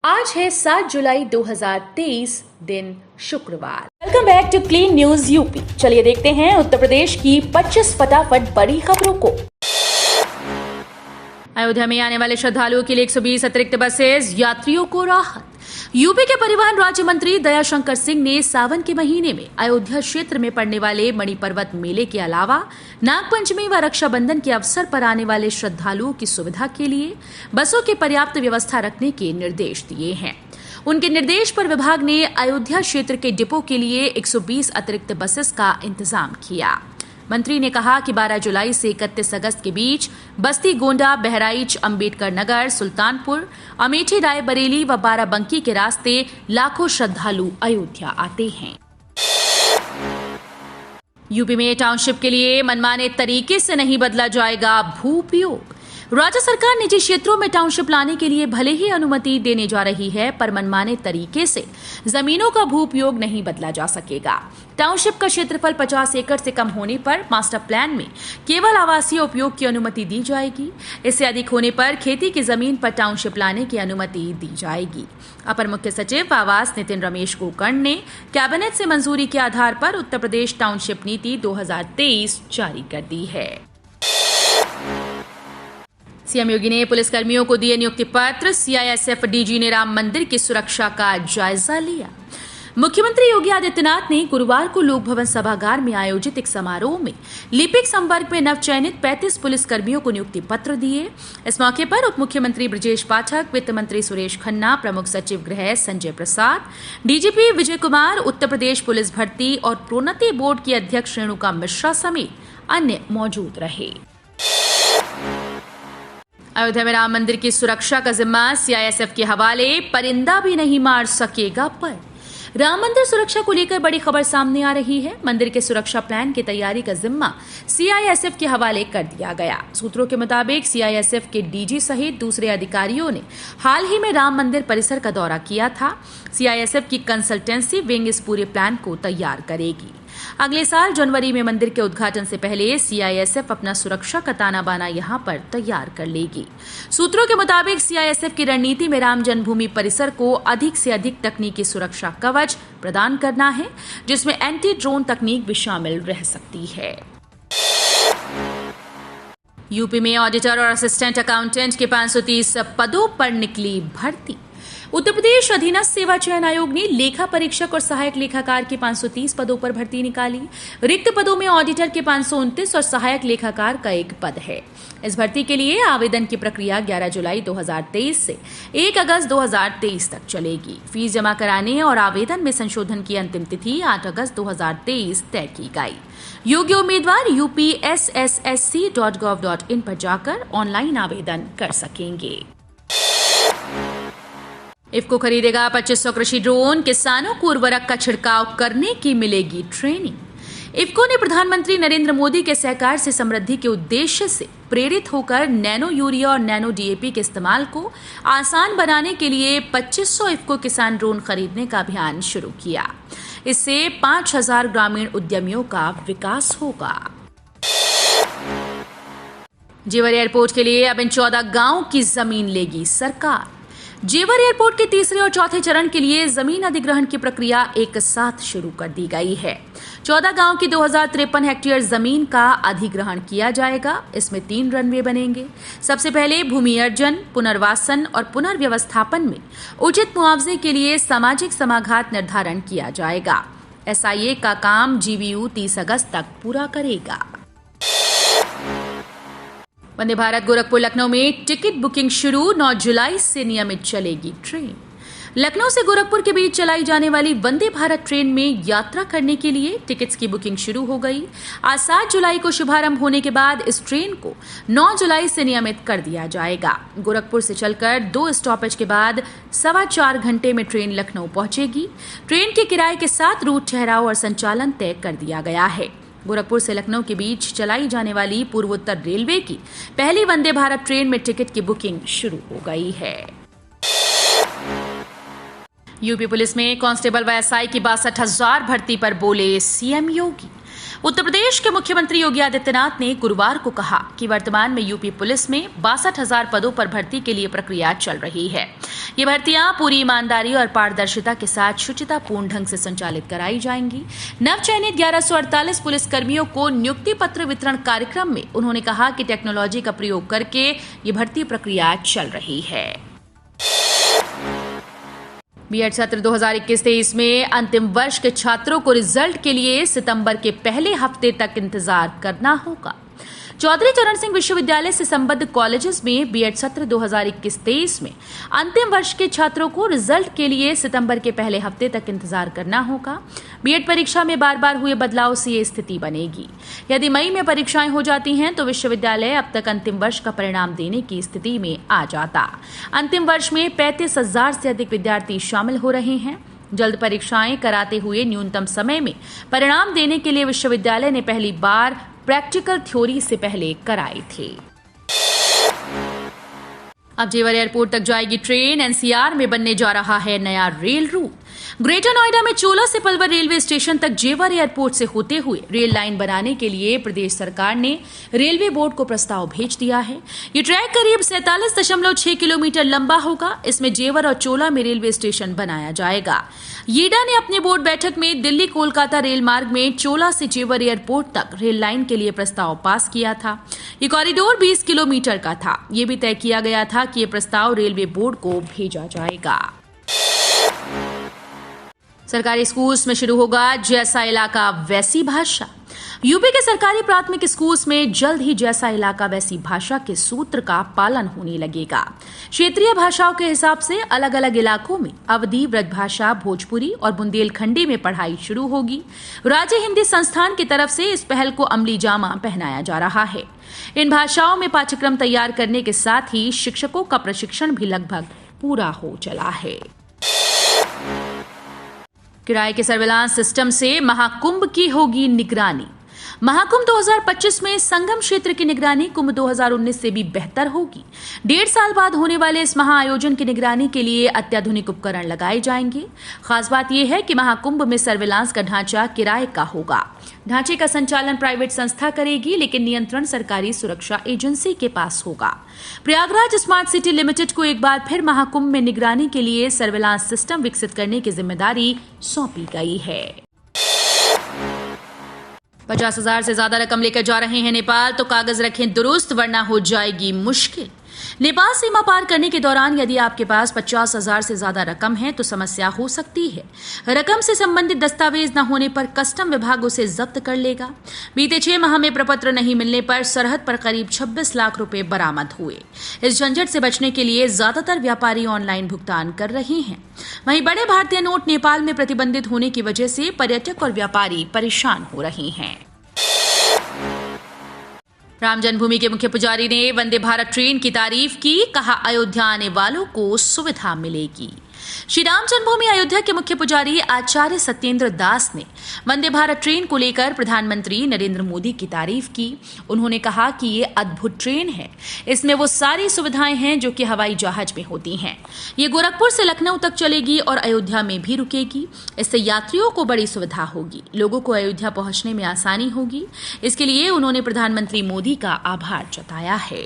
आज है 7 जुलाई 2023 दिन शुक्रवार। Welcome back to clean news UP. चलिए देखते हैं उत्तर प्रदेश की 25 फटाफट बड़ी खबरों को। अयोध्या में आने वाले श्रद्धालुओं के लिए 120 अतिरिक्त बसेस, यात्रियों को राहत। यूपी के परिवहन राज्य मंत्री दयाशंकर सिंह ने सावन के महीने में अयोध्या क्षेत्र में पड़ने वाले मणिपर्वत मेले के अलावा नागपंचमी व रक्षाबंधन के अवसर पर आने वाले श्रद्धालुओं की सुविधा के लिए बसों की पर्याप्त व्यवस्था रखने के निर्देश दिए हैं। उनके निर्देश पर विभाग ने अयोध्या क्षेत्र के डिपो के लिए 120 अतिरिक्त बसेस का इंतजाम किया। मंत्री ने कहा कि 12 जुलाई से 31 अगस्त के बीच बस्ती, गोंडा, बहराइच, अंबेडकर नगर, सुल्तानपुर, अमेठी, रायबरेली व बाराबंकी के रास्ते लाखों श्रद्धालु अयोध्या आते हैं। यूपी में टाउनशिप के लिए मनमाने तरीके से नहीं बदला जाएगा भू उपयोग। राज्य सरकार निजी क्षेत्रों में टाउनशिप लाने के लिए भले ही अनुमति देने जा रही है, पर मनमाने तरीके से जमीनों का भू उपयोग नहीं बदला जा सकेगा। टाउनशिप का क्षेत्रफल 50 एकड़ से कम होने पर मास्टर प्लान में केवल आवासीय उपयोग की अनुमति दी जाएगी। इससे अधिक होने पर खेती की जमीन पर टाउनशिप लाने की अनुमति दी जाएगी। अपर मुख्य सचिव आवास नितिन रमेश गोकर्ण ने कैबिनेट से मंजूरी के आधार पर उत्तर प्रदेश टाउनशिप नीति 2023 जारी कर दी है। सीएम योगी ने पुलिसकर्मियों को दिए नियुक्ति पत्र। सीआईएसएफ डीजी ने राम मंदिर की सुरक्षा का जायजा लिया। मुख्यमंत्री योगी आदित्यनाथ ने गुरुवार को लोक भवन सभागार में आयोजित एक समारोह में लिपिक संवर्ग में नवचयनित 35 पुलिसकर्मियों को नियुक्ति पत्र दिए। इस मौके पर उप मुख्यमंत्री ब्रजेश पाठक, वित्त मंत्री सुरेश खन्ना, प्रमुख सचिव गृह संजय प्रसाद, डीजीपी विजय कुमार, उत्तर प्रदेश पुलिस भर्ती और प्रोन्नति बोर्ड की अध्यक्ष रेणुका मिश्रा समेत अन्य मौजूद रहे। अयोध्या में राम मंदिर की सुरक्षा का जिम्मा सीआईएसएफ के हवाले। परिंदा भी नहीं मार सकेगा पर राम मंदिर सुरक्षा को लेकर बड़ी खबर सामने आ रही है। मंदिर के सुरक्षा प्लान की तैयारी का जिम्मा सीआईएसएफ के हवाले कर दिया गया। सूत्रों के मुताबिक सीआईएसएफ के डीजी सहित दूसरे अधिकारियों ने हाल ही में राम मंदिर परिसर का दौरा किया था। सीआईएसएफ की कंसल्टेंसी विंग इस पूरे प्लान को तैयार करेगी। अगले साल जनवरी में मंदिर के उद्घाटन से पहले सीआईएसएफ अपना सुरक्षा का ताना बाना यहां पर तैयार कर लेगी। सूत्रों के मुताबिक सीआईएसएफ की रणनीति में राम जन्मभूमि परिसर को अधिक से अधिक तकनीकी सुरक्षा कवच प्रदान करना है, जिसमें एंटी ड्रोन तकनीक भी शामिल रह सकती है। यूपी में ऑडिटर और असिस्टेंट अकाउंटेंट के 530 पदों पर निकली भर्ती। उत्तर प्रदेश अधीनस्थ सेवा चयन आयोग ने लेखा परीक्षक और सहायक लेखाकार के 530 पदों पर भर्ती निकाली। रिक्त पदों में ऑडिटर के 529 और सहायक लेखाकार का 1 पद है। इस भर्ती के लिए आवेदन की प्रक्रिया 11 जुलाई 2023 से 1 अगस्त 2023 तक चलेगी। फीस जमा कराने और आवेदन में संशोधन की अंतिम तिथि 8 अगस्त 2023 तय की गई। योग्य उम्मीदवार upssc.gov.in पर जाकर ऑनलाइन आवेदन कर सकेंगे। इफ्को खरीदेगा 2500 कृषि ड्रोन। किसानों को उर्वरक का छिड़काव करने की मिलेगी ट्रेनिंग। इफ्को ने प्रधानमंत्री नरेंद्र मोदी के सहकार से समृद्धि के उद्देश्य से प्रेरित होकर नैनो यूरिया और नैनो डीएपी के इस्तेमाल को आसान बनाने के लिए 2500 इफ्को किसान ड्रोन खरीदने का अभियान शुरू किया। इससे 5000 ग्रामीण उद्यमियों का विकास होगा। जेवर एयरपोर्ट के लिए अब इन 14 गांवों की जमीन लेगी सरकार। जेवर एयरपोर्ट के तीसरे और चौथे चरण के लिए जमीन अधिग्रहण की प्रक्रिया एक साथ शुरू कर दी गई है। 14 गांव की 2053 हेक्टेयर जमीन का अधिग्रहण किया जाएगा। इसमें 3 रनवे बनेंगे। सबसे पहले भूमि अर्जन, पुनर्वासन और पुनर्व्यवस्थापन में उचित मुआवजे के लिए सामाजिक समाघात निर्धारण किया जाएगा। एसआईए का काम जीवीयू 30 अगस्त तक पूरा करेगा। वंदे भारत गोरखपुर लखनऊ में टिकट बुकिंग शुरू। 9 जुलाई से नियमित चलेगी ट्रेन। लखनऊ से गोरखपुर के बीच चलाई जाने वाली वंदे भारत ट्रेन में यात्रा करने के लिए टिकट्स की बुकिंग शुरू हो गई। आज 7 जुलाई को शुभारंभ होने के बाद इस ट्रेन को 9 जुलाई से नियमित कर दिया जाएगा। गोरखपुर से चलकर 2 स्टॉपेज के बाद 4.25 घंटे में ट्रेन लखनऊ पहुंचेगी। ट्रेन के किराए के साथ रूट, ठहराव और संचालन तय कर दिया गया है। गोरखपुर से लखनऊ के बीच चलाई जाने वाली पूर्वोत्तर रेलवे की पहली वंदे भारत ट्रेन में टिकट की बुकिंग शुरू हो गई है। यूपी पुलिस में कांस्टेबल व एसआई की 62,000 भर्ती पर बोले सीएम योगी। उत्तर प्रदेश के मुख्यमंत्री योगी आदित्यनाथ ने गुरुवार को कहा कि वर्तमान में यूपी पुलिस में 62,000 पदों पर भर्ती के लिए प्रक्रिया चल रही है। ये भर्तियां पूरी ईमानदारी और पारदर्शिता के साथ शुचितापूर्ण ढंग से संचालित कराई जाएंगी। नवचयनित 1148 पुलिस कर्मियों को नियुक्ति पत्र वितरण कार्यक्रम में उन्होंने कहा कि टेक्नोलॉजी का प्रयोग करके ये भर्ती प्रक्रिया चल रही है। बीएड सत्र 2021-23 में अंतिम वर्ष के छात्रों को रिजल्ट के लिए सितंबर के पहले हफ्ते तक इंतजार करना होगा। चौधरी चरण सिंह विश्वविद्यालय से संबद्ध कॉलेजेस में बीएड सत्र 2021-23 में अंतिम वर्ष के छात्रों को रिजल्ट के लिए सितंबर के पहले हफ्ते तक इंतजार करना होगा। बीएड परीक्षा में बार बार हुए बदलाव से ये स्थिति बनेगी। यदि मई में परीक्षाएं हो जाती हैं तो विश्वविद्यालय अब तक अंतिम वर्ष का परिणाम देने की स्थिति में आ जाता। अंतिम वर्ष में 35,000 से अधिक विद्यार्थी शामिल हो रहे हैं। जल्द परीक्षाएं कराते हुए न्यूनतम समय में परिणाम देने के लिए विश्वविद्यालय ने पहली बार प्रैक्टिकल थ्योरी से पहले कराए थे। अब जेवर एयरपोर्ट तक जाएगी ट्रेन। एनसीआर में बनने जा रहा है नया रेल रूट। ग्रेटर नोएडा में चोला से पलवल रेलवे स्टेशन तक जेवर एयरपोर्ट से होते हुए रेल लाइन बनाने के लिए प्रदेश सरकार ने रेलवे बोर्ड को प्रस्ताव भेज दिया है। ये ट्रैक करीब 47.6 किलोमीटर लंबा होगा। इसमें जेवर और चोला में रेलवे स्टेशन बनाया जाएगा। येडा ने अपने बोर्ड बैठक में दिल्ली कोलकाता रेल मार्ग में चोला से जेवर एयरपोर्ट तक रेल लाइन के लिए प्रस्ताव पास किया था। ये कॉरिडोर 20 किलोमीटर का था। ये भी तय किया गया था कि ये प्रस्ताव रेलवे बोर्ड को भेजा जाएगा। सरकारी स्कूल्स में शुरू होगा जैसा इलाका वैसी भाषा। यूपी के सरकारी प्राथमिक स्कूल्स में जल्द ही जैसा इलाका वैसी भाषा के सूत्र का पालन होने लगेगा। क्षेत्रीय भाषाओं के हिसाब से अलग अलग इलाकों में अवधी, ब्रजभाषा, भोजपुरी और बुंदेलखंडी में पढ़ाई शुरू होगी। राज्य हिंदी संस्थान की तरफ से इस पहल को अमली जामा पहनाया जा रहा है। इन भाषाओं में पाठ्यक्रम तैयार करने के साथ ही शिक्षकों का प्रशिक्षण भी लगभग पूरा हो चला है। किराए के सर्विलांस सिस्टम से महाकुंभ की होगी निगरानी। महाकुंभ 2025 में संगम क्षेत्र की निगरानी कुंभ 2019 से भी बेहतर होगी। 1.5 साल बाद होने वाले इस महाआयोजन की निगरानी के लिए अत्याधुनिक उपकरण लगाए जाएंगे। खास बात यह है कि महाकुंभ में सर्विलांस का ढांचा किराए का होगा। ढांचे का संचालन प्राइवेट संस्था करेगी, लेकिन नियंत्रण सरकारी सुरक्षा एजेंसी के पास होगा। प्रयागराज स्मार्ट सिटी लिमिटेड को एक बार फिर महाकुंभ में निगरानी के लिए सर्विलांस सिस्टम विकसित करने की जिम्मेदारी सौंपी गई है। 50,000 से ज्यादा रकम लेकर जा रहे हैं नेपाल तो कागज रखें दुरुस्त, वरना हो जाएगी मुश्किल। नेपाल सीमा पार करने के दौरान यदि आपके पास 50,000 से ज्यादा रकम है तो समस्या हो सकती है। रकम से संबंधित दस्तावेज न होने पर कस्टम विभाग उसे जब्त कर लेगा। बीते 6 माह में प्रपत्र नहीं मिलने पर सरहद पर करीब 26 लाख रुपए बरामद हुए। इस झंझट से बचने के लिए ज्यादातर व्यापारी ऑनलाइन भुगतान कर रहे हैं। वहीं बड़े भारतीय नोट नेपाल में प्रतिबंधित होने की वजह से पर्यटक और व्यापारी परेशान हो रहे हैं। राम जन्मभूमि के मुख्य पुजारी ने वंदे भारत ट्रेन की तारीफ की। कहा, अयोध्या आने वालों को सुविधा मिलेगी। श्री राम जन्मभूमि अयोध्या के मुख्य पुजारी आचार्य सत्येंद्र दास ने वंदे भारत ट्रेन को लेकर प्रधानमंत्री नरेंद्र मोदी की तारीफ की। उन्होंने कहा कि ये अद्भुत ट्रेन है। इसमें वो सारी सुविधाएं हैं जो कि हवाई जहाज में होती हैं। ये गोरखपुर से लखनऊ तक चलेगी और अयोध्या में भी रुकेगी। इससे यात्रियों को बड़ी सुविधा होगी। लोगों को अयोध्या पहुंचने में आसानी होगी। इसके लिए उन्होंने प्रधानमंत्री मोदी का आभार जताया है।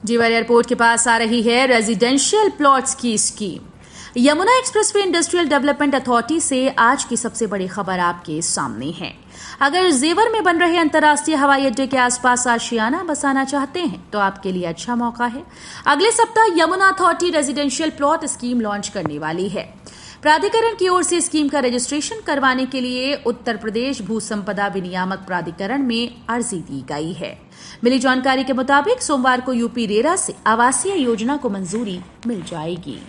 जेवर एयरपोर्ट के पास आ रही है रेजिडेंशियल प्लॉट्स की scheme. Yamuna expressway industrial development authority से आज की सबसे बड़ी खबर आपके सामने है। अगर जेवर में बन रहे अंतर्राष्ट्रीय हवाई अड्डे के आसपास आशियाना बसाना चाहते हैं तो आपके लिए अच्छा मौका है। अगले सप्ताह Yamuna authority residential plot scheme launch करने वाली है। प्राधिकरण की ओर से स्कीम का रजिस्ट्रेशन करवाने के लिए उत्तर प्रदेश भू संपदा विनियामक प्राधिकरण में अर्जी दी गई है। मिली जानकारी के मुताबिक सोमवार को यूपी रेरा से आवासीय योजना को मंजूरी मिल जाएगी।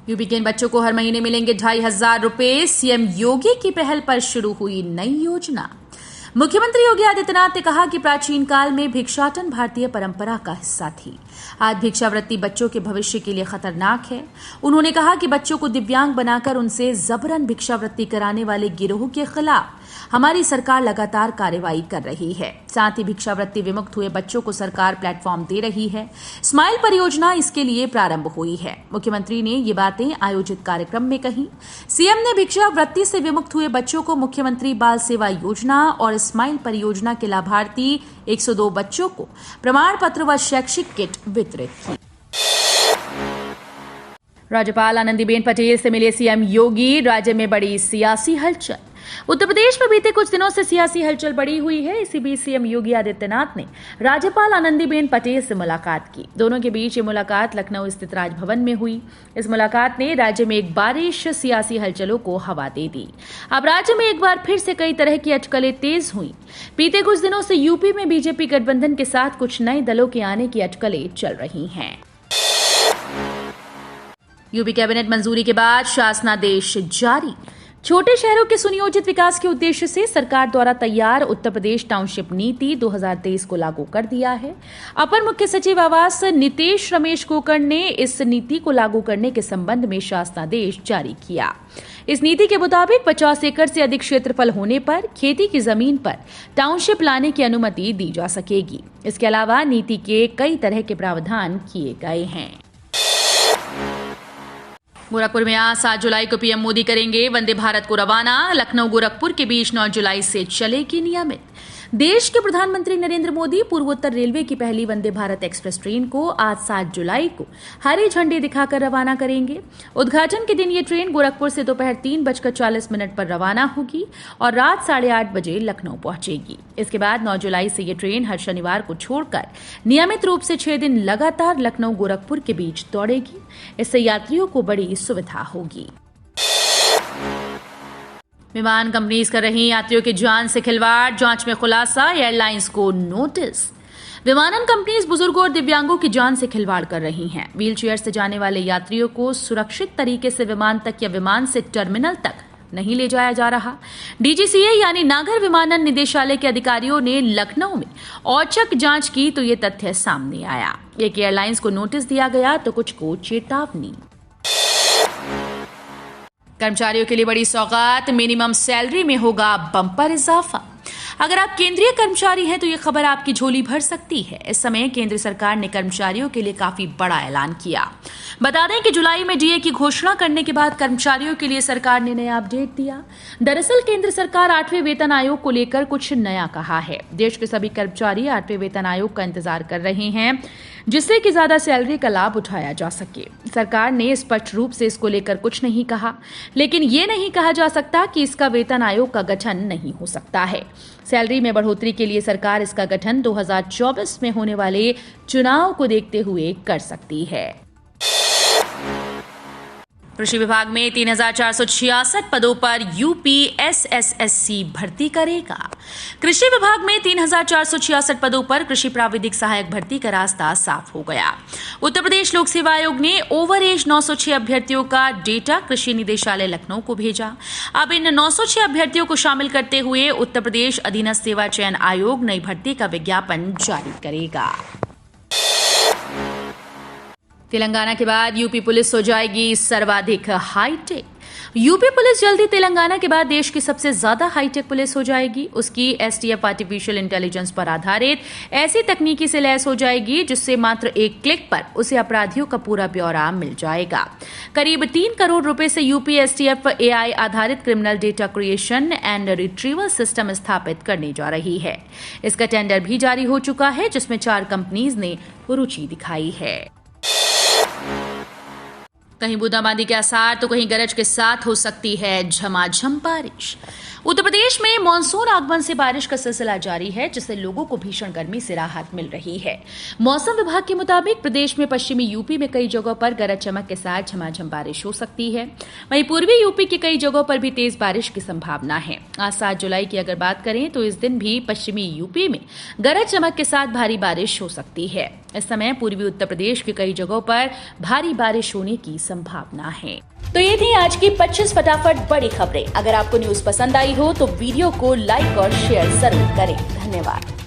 यूपी के इन बच्चों को हर महीने मिलेंगे 2,500 रुपए। सीएम योगी की पहल पर शुरू हुई नई योजना। मुख्यमंत्री योगी आदित्यनाथ ने कहा कि प्राचीन काल में भिक्षाटन भारतीय परंपरा का हिस्सा थी। आज भिक्षावृत्ति बच्चों के भविष्य के लिए खतरनाक है। उन्होंने कहा कि बच्चों को दिव्यांग बनाकर उनसे जबरन भिक्षावृत्ति कराने वाले गिरोह के खिलाफ हमारी सरकार लगातार कार्रवाई कर रही है। साथ ही भिक्षावृत्ति विमुक्त हुए बच्चों को सरकार प्लेटफॉर्म दे रही है। स्माइल परियोजना इसके लिए प्रारंभ हुई है। मुख्यमंत्री ने ये बातें आयोजित कार्यक्रम में कही। सीएम ने भिक्षावृत्ति से विमुक्त हुए बच्चों को मुख्यमंत्री बाल सेवा योजना और स्माइल परियोजना के लाभार्थी 102 बच्चों को प्रमाण पत्र व शैक्षिक किट वितरित की। राज्यपाल आनंदीबेन पटेल से मिले सीएम योगी। राज्य में बड़ी सियासी हलचल। उत्तर प्रदेश में बीते कुछ दिनों से सियासी हलचल बढ़ी हुई है। इसी बीच सीएम योगी आदित्यनाथ ने राज्यपाल आनंदीबेन पटेल से मुलाकात की। दोनों के बीच ये मुलाकात लखनऊ स्थित राजभवन में हुई। इस मुलाकात ने राज्य में एक बारिश सियासी हलचलों को हवा दे दी। अब राज्य में एक बार फिर से कई तरह की अटकलें तेज हुई। बीते कुछ दिनों से यूपी में बीजेपी गठबंधन के साथ कुछ नए दलों के आने की अटकलें चल रही हैं। यूपी कैबिनेट मंजूरी के बाद शासनादेश जारी। छोटे शहरों के सुनियोजित विकास के उद्देश्य से सरकार द्वारा तैयार उत्तर प्रदेश टाउनशिप नीति 2023 को लागू कर दिया है। अपर मुख्य सचिव आवास नितेश रमेश कोकण ने इस नीति को लागू करने के संबंध में शासनादेश जारी किया। इस नीति के मुताबिक 50 एकड़ से अधिक क्षेत्रफल होने पर खेती की जमीन पर टाउनशिप लाने की अनुमति दी जा सकेगी। इसके अलावा नीति के कई तरह के प्रावधान किए गए हैं। गोरखपुर में आज 7 जुलाई को पीएम मोदी करेंगे वंदे भारत को रवाना। लखनऊ गोरखपुर के बीच 9 जुलाई से चलेगी नियमित। देश के प्रधानमंत्री नरेंद्र मोदी पूर्वोत्तर रेलवे की पहली वंदे भारत एक्सप्रेस ट्रेन को आज 7 जुलाई को हरी झंडी दिखाकर रवाना करेंगे। उद्घाटन के दिन ये ट्रेन गोरखपुर से दोपहर 3:40 पर रवाना होगी और रात 8:30 बजे लखनऊ पहुंचेगी। इसके बाद 9 जुलाई से ये ट्रेन हर शनिवार को छोड़कर नियमित रूप से 6 दिन लगातार लखनऊ गोरखपुर के बीच दौड़ेगी। इससे यात्रियों को बड़ी सुविधा होगी। विमान कंपनीज कर रही यात्रियों की जान से खिलवाड़। जांच में खुलासा, एयरलाइंस को नोटिस। विमानन कंपनीज बुजुर्गों और दिव्यांगों की जान से खिलवाड़ कर रही हैं। व्हीलचेयर से जाने वाले यात्रियों को सुरक्षित तरीके से विमान तक या विमान से टर्मिनल तक नहीं ले जाया जा रहा। डीजीसीए यानी नागर विमानन निदेशालय के अधिकारियों ने लखनऊ में औचक जांच की तो ये तथ्य सामने आया। एक एयरलाइंस को नोटिस दिया गया तो कुछ को चेतावनी। कर्मचारियों के लिए बड़ी सौगात, मिनिमम सैलरी में होगा बम्पर इजाफा। अगर आप केंद्रीय कर्मचारी हैं तो ये खबर आपकी झोली भर सकती है। इस समय केंद्र सरकार ने कर्मचारियों के लिए काफी बड़ा ऐलान किया। बता दें कि जुलाई में डीए की घोषणा करने के बाद कर्मचारियों के लिए सरकार ने नया अपडेट दिया। दरअसल केंद्र सरकार 8वें वेतन आयोग को लेकर कुछ नया कहा है। देश के सभी कर्मचारी 8वें वेतन आयोग का इंतजार कर रहे हैं, जिससे कि ज्यादा सैलरी का लाभ उठाया जा सके। सरकार ने स्पष्ट रूप से इसको लेकर कुछ नहीं कहा, लेकिन ये नहीं कहा जा सकता कि इसका वेतन आयोग का गठन नहीं हो सकता है। सैलरी में बढ़ोतरी के लिए सरकार इसका गठन 2024 में होने वाले चुनाव को देखते हुए कर सकती है। कृषि विभाग में 3,466 पदों पर यूपीएसएसएससी भर्ती करेगा। कृषि विभाग में 3,466 पदों पर कृषि प्राविधिक सहायक भर्ती का रास्ता साफ हो गया। उत्तर प्रदेश लोक सेवा आयोग ने ओवर एज 906 अभ्यर्थियों का डेटा कृषि निदेशालय लखनऊ को भेजा। अब इन 906 अभ्यर्थियों को शामिल करते हुए उत्तर प्रदेश अधीनस्थ सेवा चयन आयोग नई भर्ती का विज्ञापन जारी करेगा। तेलंगाना के बाद यूपी पुलिस हो जाएगी सर्वाधिक हाईटेक। यूपी पुलिस जल्दी तेलंगाना के बाद देश की सबसे ज्यादा हाईटेक पुलिस हो जाएगी। उसकी एसटीएफ आर्टिफिशियल इंटेलिजेंस पर आधारित ऐसी तकनीकी से लैस हो जाएगी जिससे मात्र एक क्लिक पर उसे अपराधियों का पूरा ब्यौरा मिल जाएगा। करीब 3 करोड़ रुपए से यूपी एसटीएफ एआई आधारित criminal data creation and retrieval system स्थापित करने जा रही है। इसका टेंडर भी जारी हो चुका है, जिसमें 4 कंपनीज ने रुचि दिखाई है। कहीं बूंदाबांदी के आसार तो कहीं गरज के साथ हो सकती है झमाझम बारिश। उत्तर प्रदेश में मानसून आगमन से बारिश का सिलसिला जारी है, जिससे लोगों को भीषण गर्मी से राहत मिल रही है। मौसम विभाग के मुताबिक प्रदेश में पश्चिमी यूपी में कई जगहों पर गरज चमक के साथ झमाझम बारिश हो सकती है। वहीं पूर्वी यूपी की कई जगहों पर भी तेज बारिश की संभावना है। आज 7 जुलाई की अगर बात करें तो इस दिन भी पश्चिमी यूपी में गरज चमक के साथ भारी बारिश हो सकती है। इस समय पूर्वी उत्तर प्रदेश की कई जगहों पर भारी बारिश होने की संभावना है। तो ये थी आज की 25 फटाफट बड़ी खबरें। अगर आपको न्यूज पसंद आई हो तो वीडियो को लाइक और शेयर जरूर करें। धन्यवाद।